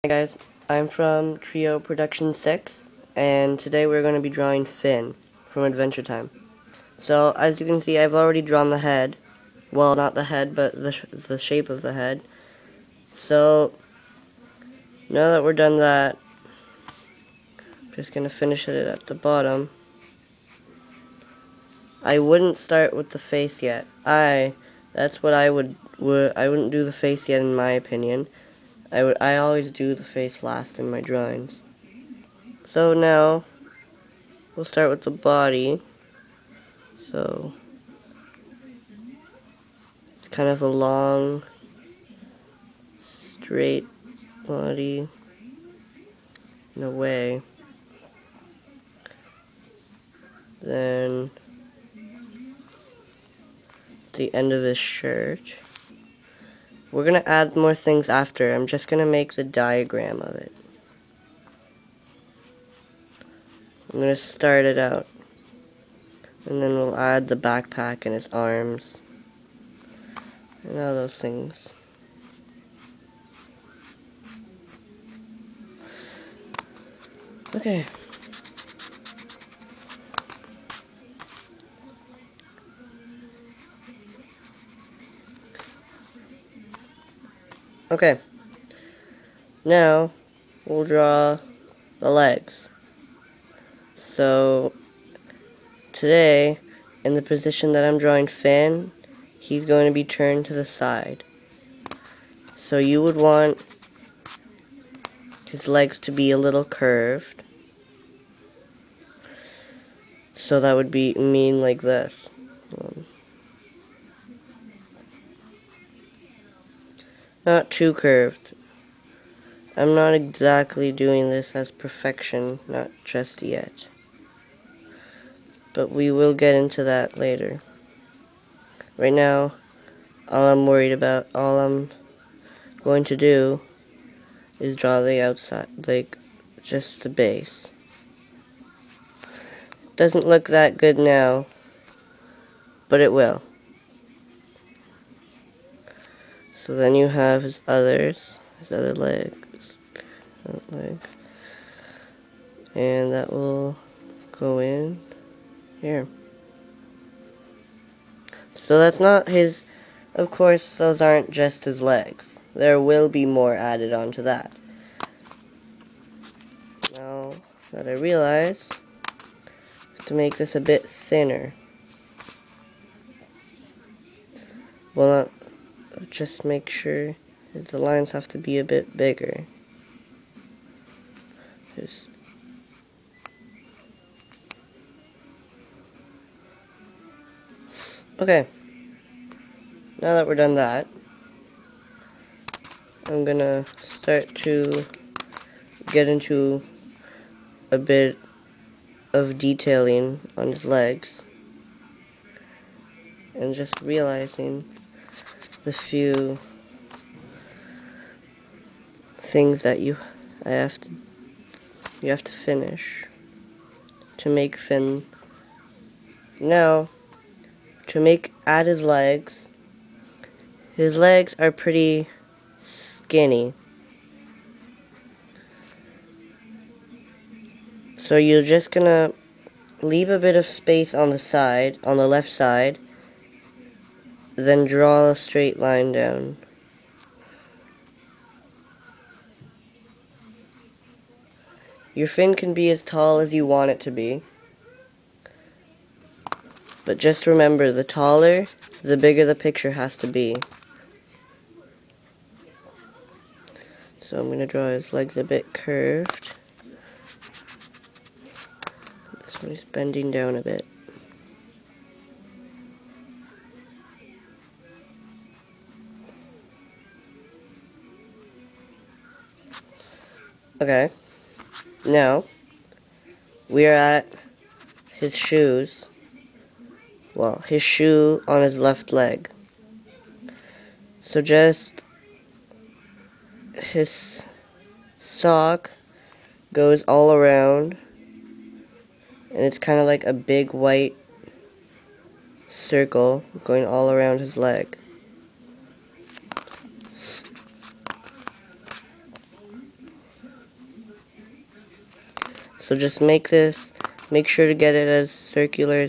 Hey guys, I'm from Trio Production 6, and today we're going to be drawing Finn from Adventure Time. So, as you can see, I've already drawn the head. Well, not the head, but the shape of the head. So, now that we're done that, I'm just going to finish it at the bottom. I wouldn't start with the face yet. That's what I wouldn't do the face yet in my opinion. I always do the face last in my drawings. So now, we'll start with the body. So, it's kind of a long, straight body in a way. Then, the end of his shirt. We're going to add more things after. I'm just going to make the diagram of it. I'm going to start it out. And then we'll add the backpack and his arms. And all those things. Okay. Okay. Now, we'll draw the legs. So, today, in the position that I'm drawing Finn, he's going to be turned to the side. So you would want his legs to be a little curved. So that would mean like this. Not too curved. I'm not exactly doing this as perfection, not just yet. But we will get into that later. Right now, all I'm going to do is draw the outside, like just the base. Doesn't look that good now, but it will. So then you have his other leg, and that will go in here. So that's not his, of course those aren't just his legs. There will be more added onto that. Now that I realize, to make this a bit thinner. Well, just make sure that the lines have to be a bit bigger. Okay, now that we're done that, I'm gonna start to get into a bit of detailing on his legs, and just realizing the few things that you have to finish to make Finn. Now, to add his legs are pretty skinny. So you're just gonna leave a bit of space on the side, on the left side, then draw a straight line down. Your fin can be as tall as you want it to be. But just remember, the taller, the bigger the picture has to be. So I'm going to draw his legs a bit curved. This one is bending down a bit. Okay. Now, we are at his shoes. Well, his shoe on his left leg. So just his sock goes all around, and it's kind of like a big white circle going all around his leg. So just make sure to get it as circular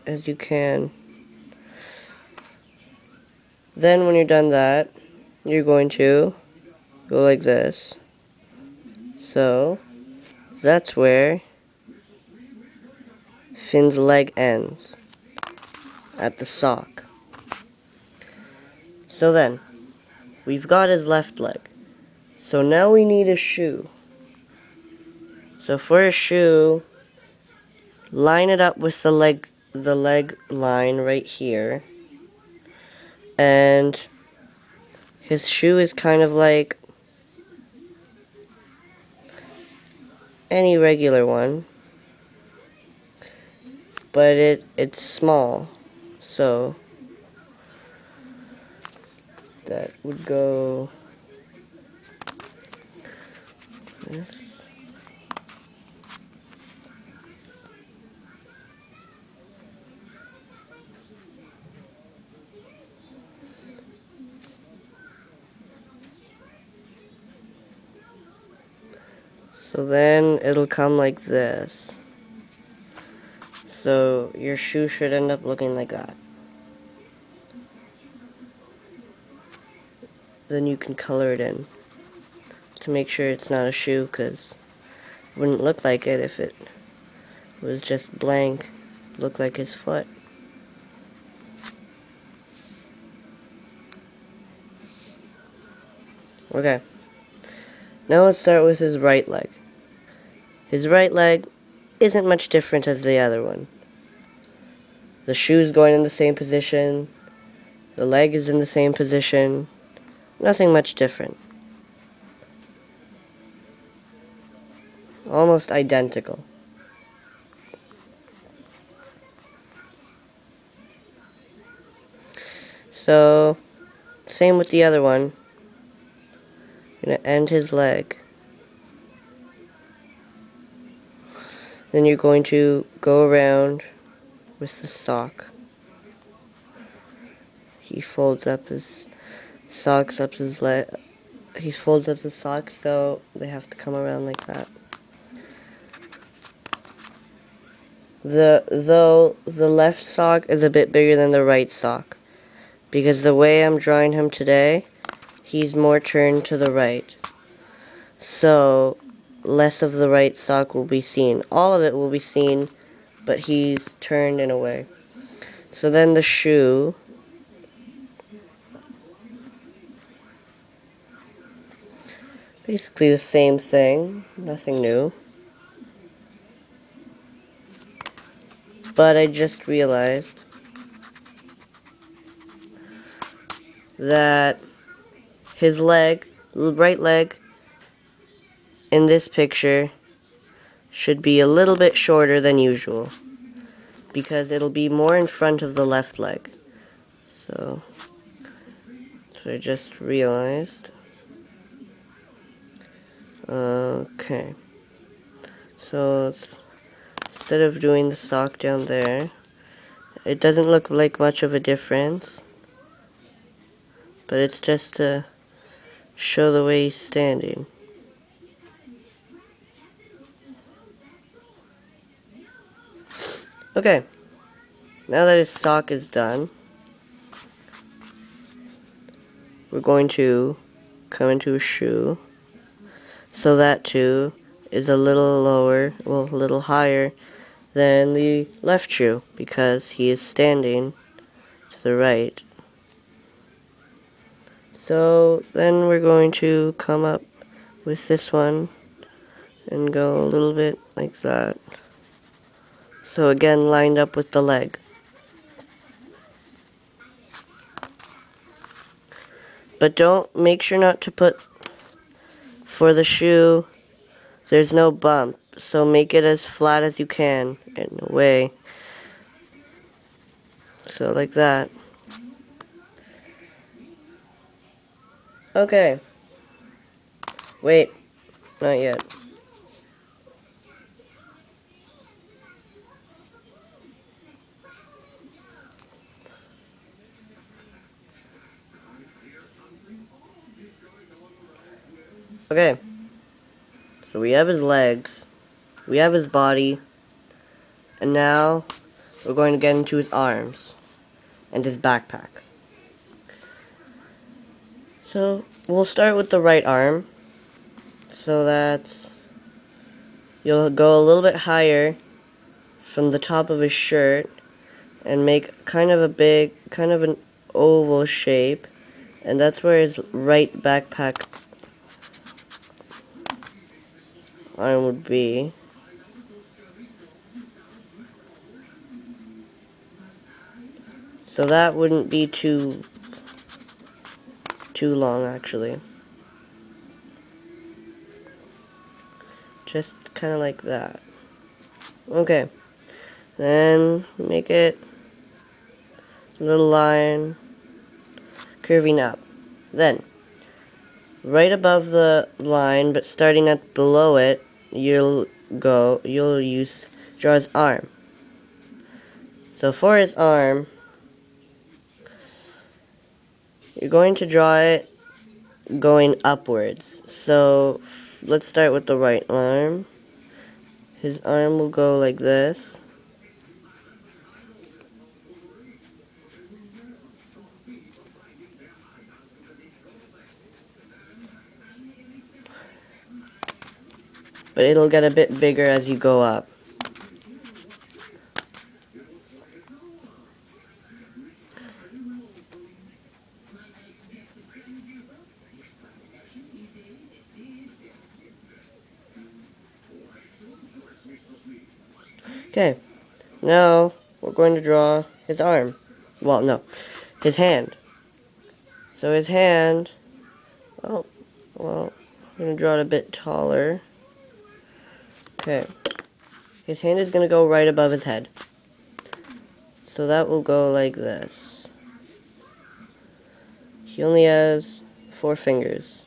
as you can. Then when you're done that, you're going to go like this. So that's where Finn's leg ends, at the sock. So then, we've got his left leg. So now we need a shoe. So for a shoe, line it up with the leg line right here. And his shoe is kind of like any regular one, but it's small. So that would go this. So then it'll come like this. So your shoe should end up looking like that. Then you can color it in to make sure it's not a shoe, because it wouldn't look like it if it was just blank. Look like his foot. Okay. Now let's start with his right leg. His right leg isn't much different as the other one. The shoe's going in the same position. The leg is in the same position. Nothing much different. Almost identical. So, same with the other one. I'm going to end his leg. Then you're going to go around with the sock. He folds up his socks up his leg. He folds up the socks, so they have to come around like that. Though the left sock is a bit bigger than the right sock, because the way I'm drawing him today, he's more turned to the right. So less of the right sock will be seen. All of it will be seen, but he's turned in a way. So then the shoe, basically the same thing, nothing new. But I just realized that his leg, right leg, in this picture should be a little bit shorter than usual, because it'll be more in front of the left leg. So I just realized. Okay. So instead of doing the sock down there, it doesn't look like much of a difference, but it's just to show the way he's standing. Okay, now that his sock is done, we're going to come into a shoe. So that too is a little lower, well, a little higher than the left shoe, because he is standing to the right. So then we're going to come up with this one and go a little bit like that. So again, lined up with the leg. But make sure not to put, for the shoe, there's no bump, so make it as flat as you can, in a way. So like that. Okay. Wait, not yet. Okay. So we have his legs. we have his body, and now we're going to get into his arms and his backpack. So we'll start with the right arm. So that's, you'll go a little bit higher from the top of his shirt and make kind of an oval shape, and that's where his right backpack arm would be. So that wouldn't be too long, actually. Just kind of like that. Okay. Then make it a little line curving up. Then, right above the line, but starting at below it, you'll draw his arm. So for his arm, you're going to draw it going upwards. So let's start with the right arm. His arm will go like this. But it'll get a bit bigger as you go up. Okay, now we're going to draw his arm. Well, no, his hand. So his hand, oh, well, I'm going to draw it a bit taller. Okay, his hand is going to go right above his head. So that will go like this. He only has 4 fingers.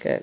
Okay.